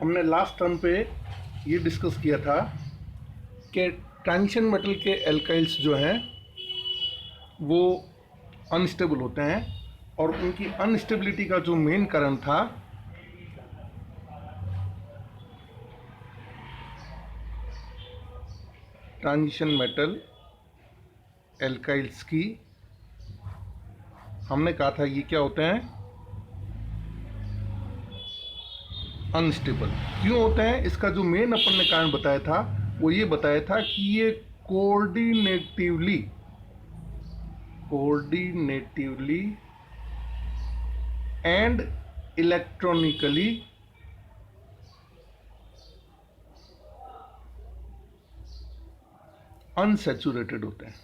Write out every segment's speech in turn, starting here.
हमने last term पे ये डिस्कस किया था कि ट्रांजिशन मेटल के एल्काइल्स जो हैं वो अनस्टेबल होते हैं और उनकी अनस्टेबिलिटी का जो मेन कारण था ट्रांजिशन मेटल एल्काइल्स की, हमने कहा था ये क्या होते हैं, अनस्टेबल। क्यों होते हैं, इसका जो मेन अपन ने कारण बताया था वो ये बताया था कि ये कोऑर्डिनेटिवली एंड इलेक्ट्रॉनिकली अनसैचुरेटेड होते हैं।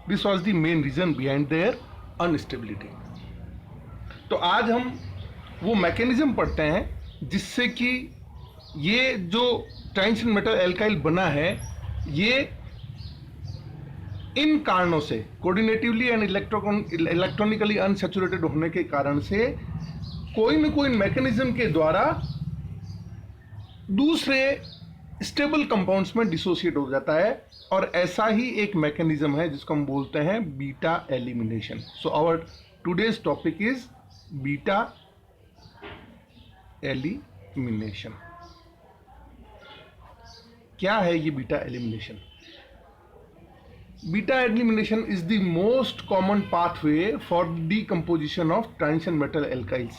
This was the main reason behind their instability. तो आज हम वो मैकेनिज्म पढ़ते हैं जिससे कि ये जो ट्रांजिशन मेटल एल्काइल बना है ये इन कारणों से कोऑर्डिनेटिवली एंड इलेक्ट्रॉनिकली अनसैचुरेटेड होने के कारण से कोई न कोई मैकेनिज्म के द्वारा दूसरे स्टेबल कंपाउंड्स में डिसोसिएट हो जाता है, और ऐसा ही एक मैकेनिज्म है जिसको हम बोलते हैं beta elimination. So our today's topic is beta elimination. क्या है ये beta elimination? Beta elimination is the most common pathway for decomposition of transition metal alkyls.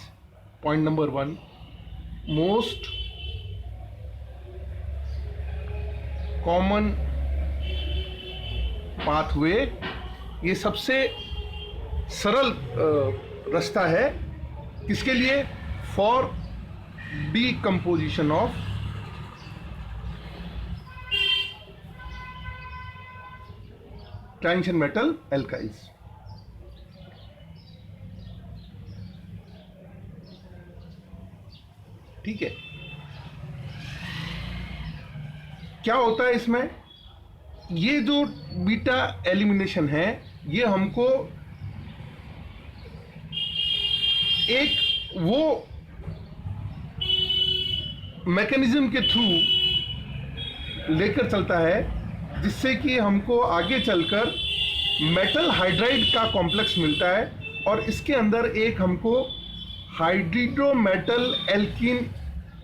Point number 1, most common pathway, ये सबसे सरल रास्ता है किसके लिए? For decomposition of transition metal alkyls. ठीक है, क्या होता है इसमें? ये जो बीटा एलिमिनेशन है ये हमको एक वो मैकेनिज्म के थ्रू लेकर चलता है जिससे कि हमको आगे चलकर मेटल हाइड्राइड का कॉम्प्लेक्स मिलता है, और इसके अंदर एक हमको hydrido metal alkene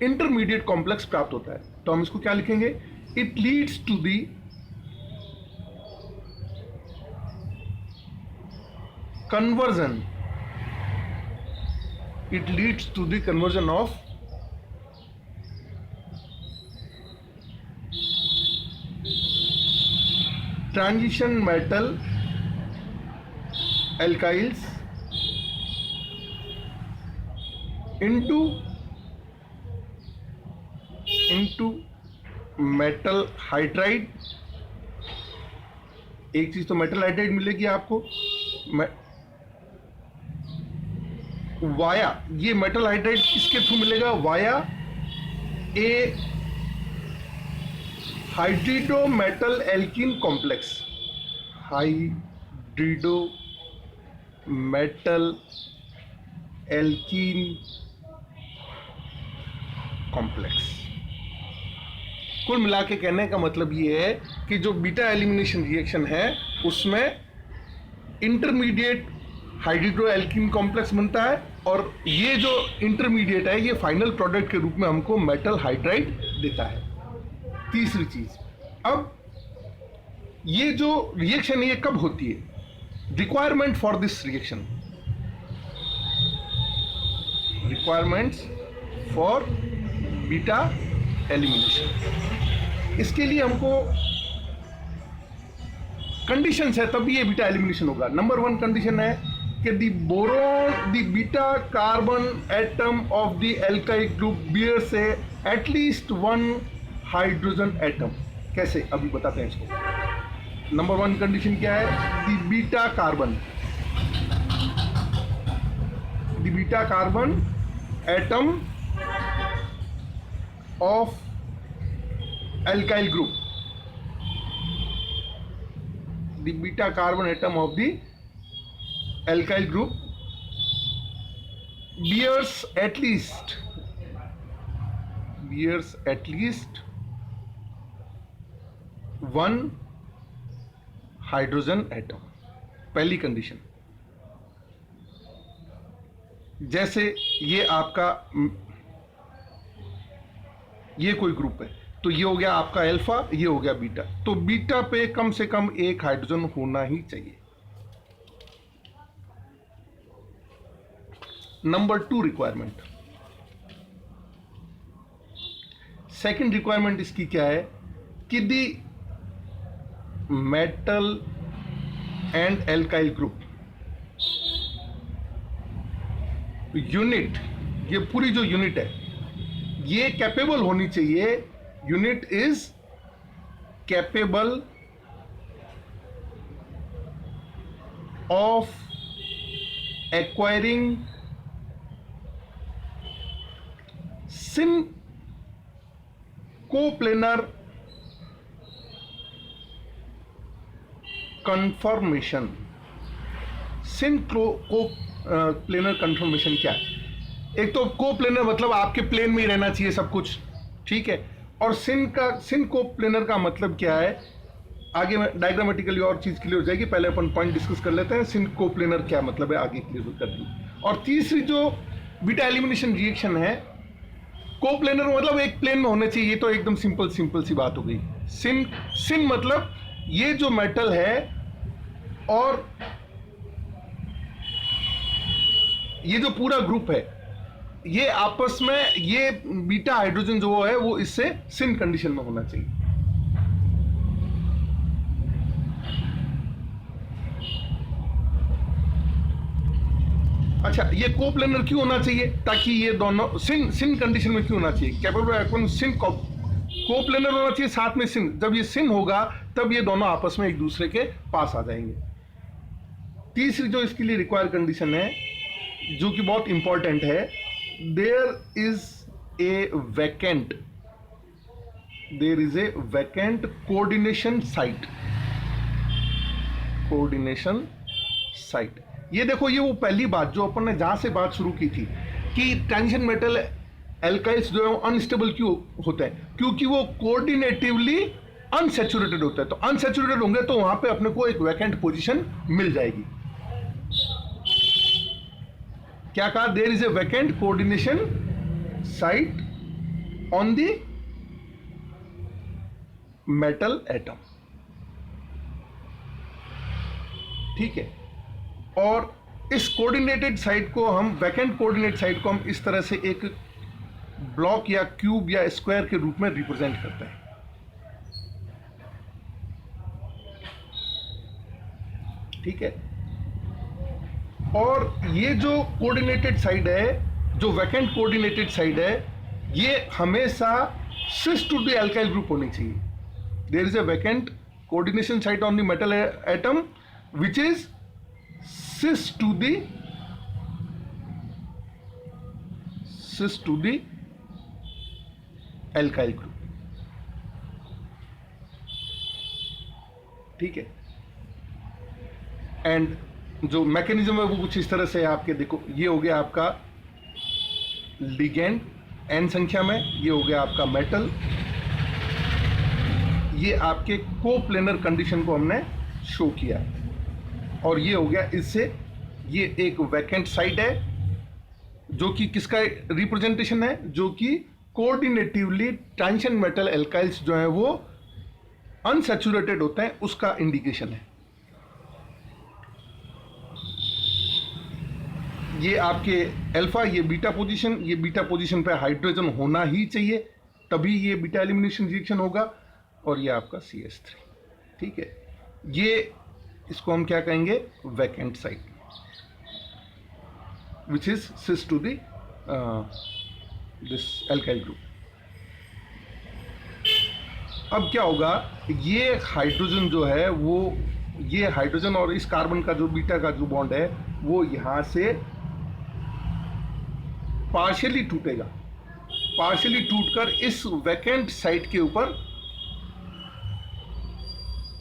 intermediate complex प्राप्त होता है। तो हम इसको क्या लिखेंगे? It leads to the conversion, it leads to the conversion of transition metal alkyls into metal hydride। एक चीज तो मेटल हाइड्राइड मिलेगी आपको वाया, ये मेटल हाइड्राइड किसके थ्रू मिलेगा? Via a hydrido metal alkene complex. Hydrido metal alkene complex. कुल मिला के कहने का मतलब ये है कि जो बीटा एलिमिनेशन रिएक्शन है उसमें इंटरमीडिएट हाइड्रिडो एल्कीन कॉम्प्लेक्स बनता है, और ये जो इंटरमीडिएट है ये फाइनल प्रोडक्ट के रूप में हमको मेटल हाइड्राइड देता है। तीसरी चीज, अब ये जो रिएक्शन है ये कब होती है? Requirement for this reaction, requirements for beta elimination, इसके लिए हमको कंडीशंस है तभी ये बीटा एलिमिनेशन होगा। नंबर 1 कंडीशन है कि the boron, the beta carbon atom of the alkyl group bears at least 1 hydrogen atom. कैसे? अभी बताते हैं इसको। नंबर 1 कंडीशन क्या है? दी beta carbon atom of alkyl group, the beta carbon atom of the alkyl group bears at least one hydrogen atom, पहली condition. जैसे ये आपका ये कोई ग्रुप है, तो ये हो गया आपका अल्फा, ये हो गया बीटा, तो बीटा पे कम से कम एक हाइड्रोजन होना ही चाहिए। Number 2 requirement. सेकंड रिक्वायरमेंट इसकी क्या है कि the metal and alkyl group unit, ये पूरी जो यूनिट है ये कैपेबल होनी चाहिए, unit is capable of acquiring syn coplanar conformation. Syn coplanar conformation क्या है? एक तो कोप्लेनर मतलब आपके प्लेन में ही रहना चाहिए सब कुछ, ठीक है, और सिन कोप्लेनर का मतलब क्या है, आगे में डायग्रामेटिकली और चीज क्लियर हो जाएगी, पहले अपन पॉइंट डिस्कस कर लेते हैं सिन कोप्लेनर क्या मतलब है, आगे क्लियर कर दी। और तीसरी जो बीटा एलिमिनेशन रिएक्शन है, कोप्लेनर मतलब एक प्लेन में होने चाहिए, तो एकदम सिंपल सी बात हो गई। सिन मतलब ये जो मेटल है और ये जो पूरा ग्रुप है, ये आपस में ये बीटा हाइड्रोजन जो है वो इससे सिन कंडीशन में होना चाहिए। अच्छा, ये कोप्लेनर क्यों होना चाहिए? ताकि ये दोनों सिन कंडीशन में क्यों होना चाहिए? कैपेबल सिन कोप्लेनर होना चाहिए, साथ में सिन। जब ये सिन होगा तब ये दोनों आपस में एक दूसरे के पास आ जाएंगे। तीसरी जो इसके लिए रिक्वायर कंडीशन है, जो कि बहुत इंपॉर्टेंट है, there is a vacant coordination site. ये देखो, ये वो पहली बात जो अपन ने जहां से बात शुरू की थी कि ट्रांजिशन मेटल एल्काइल्स जो है अनस्टेबल क्यों होते हैं, क्योंकि वो कोऑर्डिनेटिवली अनसैचुरेटेड होता है। तो अनसैचुरेटेड होंगे तो वहां पे अपने को एक वैकेंट पोजीशन मिल जाएगी। क्या कहा? There is a vacant coordination site on the metal atom, ठीक है। और इस कोऑर्डिनेटेड साइट को हम, वैकेंट कोऑर्डिनेट साइट को हम इस तरह से एक ब्लॉक या क्यूब या स्क्वायर के रूप में रिप्रेजेंट करते हैं, ठीक है। और ये जो कोऑर्डिनेटेड साइड है, जो वैकेंट कोऑर्डिनेटेड साइड है, ये हमेशा cis to the alkyl group होनी चाहिए। There is a vacant coordination site on the metal atom which is cis to the alkyl group, ठीक है। एंड जो मैकेनिज्म है वो कुछ इस तरह से है आपके, देखो ये हो गया आपका लिगेंड n संख्या में, ये हो गया आपका मेटल, ये आपके कोप्लेनर कंडीशन को हमने शो किया, और ये हो गया इससे, ये एक वैकेंट साइट है जो कि किसका रिप्रेजेंटेशन है, जो कि कोऑर्डिनेटिवली ट्रांजिशन मेटल एल्काइल्स जो है वो अनसैचुरेटेड होते हैं, उसका इंडिकेशन है। ये आपके अल्फा, ये बीटा पोजीशन पे हाइड्रोजन होना ही चाहिए, तभी ये बीटा एलिमिनेशन रिएक्शन होगा। और ये आपका CH3, ठीक है। ये इसको हम क्या कहेंगे? Vacant site, which is cis to this alkyl group. अब क्या होगा, ये हाइड्रोजन जो है वो, ये हाइड्रोजन और इस कार्बन का जो बीटा का जो बॉन्ड है वो यहां से पार्शियली टूटेगा, पार्शियली टूटकर इस वैकेंट साइट के ऊपर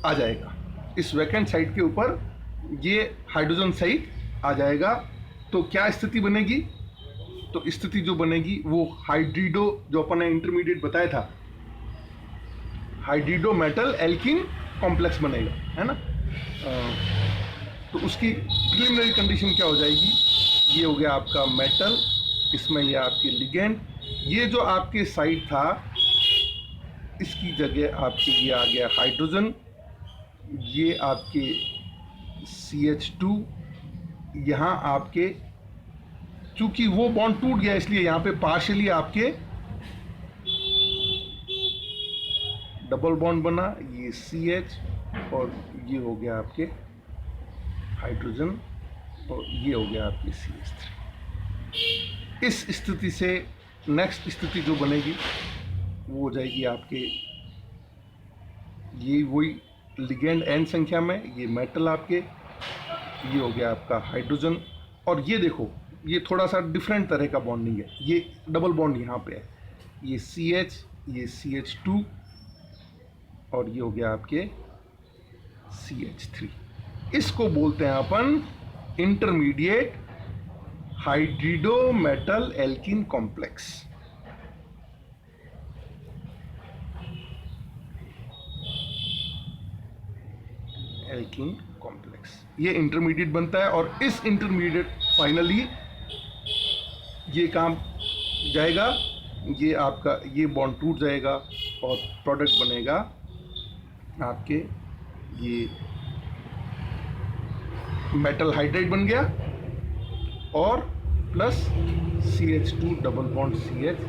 आ जाएगा। इस वैकेंट साइट के ऊपर ये हाइड्रोजन साइट आ जाएगा। तो क्या स्थिति बनेगी? तो स्थिति जो बनेगी वो हाइड्रिडो, जो अपन ने इंटरमीडिएट बताया था, हाइड्रिडो मेटल एल्कीन कॉम्प्लेक्स बनेगा, है ना। तो उसकी प्रिलिमिनरी कंडीशन क्या हो जाएगी, ये हो गया आपका मेटल, इसमें ये आपके लिगेंड, ये जो आपके साइड था इसकी जगह आपके ये आ गया हाइड्रोजन, ये आपके CH2, यहाँ आपके चूंकि वो बॉन्ड टूट गया इसलिए यहाँ पे पार्शियली आपके डबल बॉन्ड बना, ये CH और ये हो गया आपके हाइड्रोजन और ये हो गया आपके CH3। इस स्थिति से नेक्स्ट स्थिति जो बनेगी वो हो जाएगी आपके, ये वही लिगेंड n संख्या में, ये मेटल आपके, ये हो गया आपका हाइड्रोजन, और ये देखो ये थोड़ा सा डिफरेंट तरह का बॉन्डिंग है, ये डबल बॉन्ड यहाँ पे है, ये CH, ये CH2 और ये हो गया आपके CH3। इसको बोलते हैं अपन intermediate hydrido metal alkene complex. Alkene complex ये इंटरमीडिएट बनता है, और इस इंटरमीडिएट फाइनली ये काम जाएगा, ये आपका ये बॉन्ड टूट जाएगा और प्रोडक्ट बनेगा आपके ये मेटल हाइड्राइड बन गया और plus CH2 double bond CH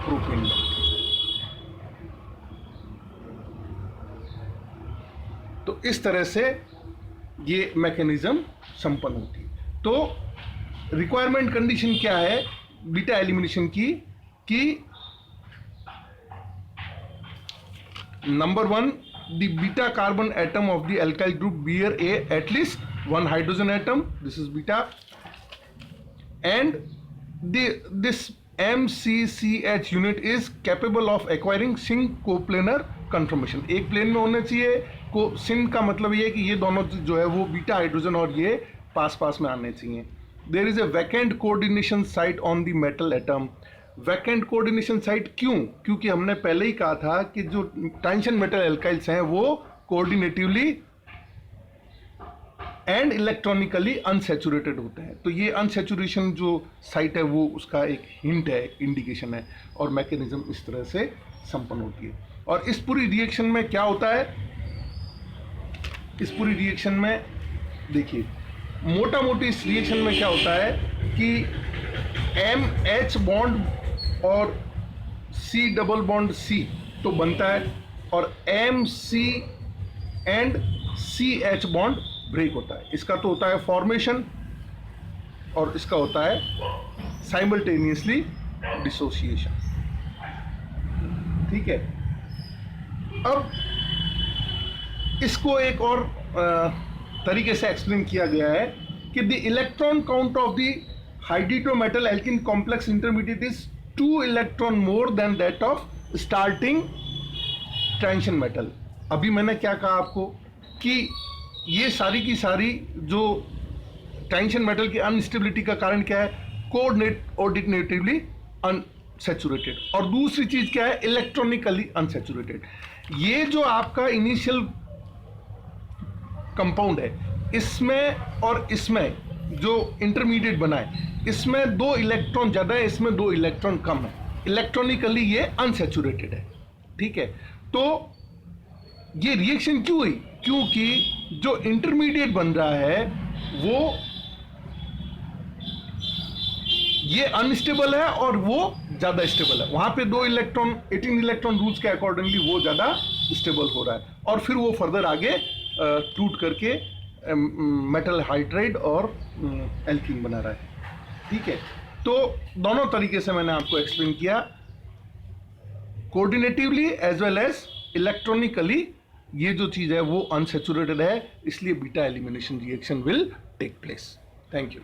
propane बन गया। तो इस तरह से ये मैकेनिज्म संपन्न होती है। तो रिक्वायरमेंट कंडीशन क्या है बीटा एलिमिनेशन की, कि number 1, the beta carbon atom of the alkyl group bear at least one hydrogen atom, this is beta, and this MCCH unit is capable of acquiring syn coplanar conformation। एक plane में होना चाहिए, को सिन का मतलब ये है कि ये दोनों जो है वो बीटा हाइड्रोजन और ये पास पास में आने चाहिए। There is a vacant coordination site on the metal atom. Vacant coordination site क्यों? क्योंकि हमने पहले ही कहा था कि जो टेंशन मेटल एल्काइल्स हैं वो कोऑर्डिनेटिवली एंड इलेक्ट्रॉनिकली अनसैचुरेटेड होते हैं। तो ये अनसैचुरेशन जो साइट है वो उसका एक हिंट है, इंडिकेशन है, और मैकेनिज्म इस तरह से संपन्न होती है। और इस पूरी रिएक्शन में क्या होता है, इस पूरी रिएक्शन में देखिए मोटा मोटी इस रिएक्शन में क्या होता है कि MH बॉन्ड और C डबल बॉन्ड C तो बनता है, और MC and CH bond break होता है। इसका तो होता है फॉर्मेशन और इसका होता है साइमल्टेनियसली डिसोसिएशन। ठीक है, अब इसको एक और तरीके से एक्सप्लेन किया गया है कि the electron count of the hydrido metal alkene complex intermediate is 2 electron more than that of starting tension metal. अभी मैंने क्या कहा आपको कि ये सारी की सारी जो टेंशन मेटल की अनस्टेबिलिटी का कारण क्या है, कोऑर्डिनेटिवली अनसैचुरेटेड, और दूसरी चीज क्या है, इलेक्ट्रॉनिकली अनसैचुरेटेड। ये जो आपका इनिशियल कंपाउंड है इसमें और इसमें जो इंटरमीडिएट बना है इसमें 2 इलेक्ट्रॉन ज्यादा है, इसमें 2 इलेक्ट्रॉन कम है, इलेक्ट्रॉनिकली ये अनसैचुरेटेड है। ठीक है, तो ये रिएक्शन क्यों हुई? क्योंकि जो इंटरमीडिएट बन रहा है वो ये अनस्टेबल है और वो ज्यादा स्टेबल है। वहां पे 2 इलेक्ट्रॉन 18 इलेक्ट्रॉन रूल्स के अकॉर्डिंगली वो ज्यादा स्टेबल हो रहा है, और फिर वो फर्दर आगे टूट करके मेटल हाइड्राइड और एल्कीन बना रहा है। ठीक है, तो दोनों तरीके से मैंने आपको एक्सप्लेन किया, coordinatively as well as electronically ये जो चीज है वो अनसैचुरेटेड है, इसलिए beta elimination reaction will take place. Thank you.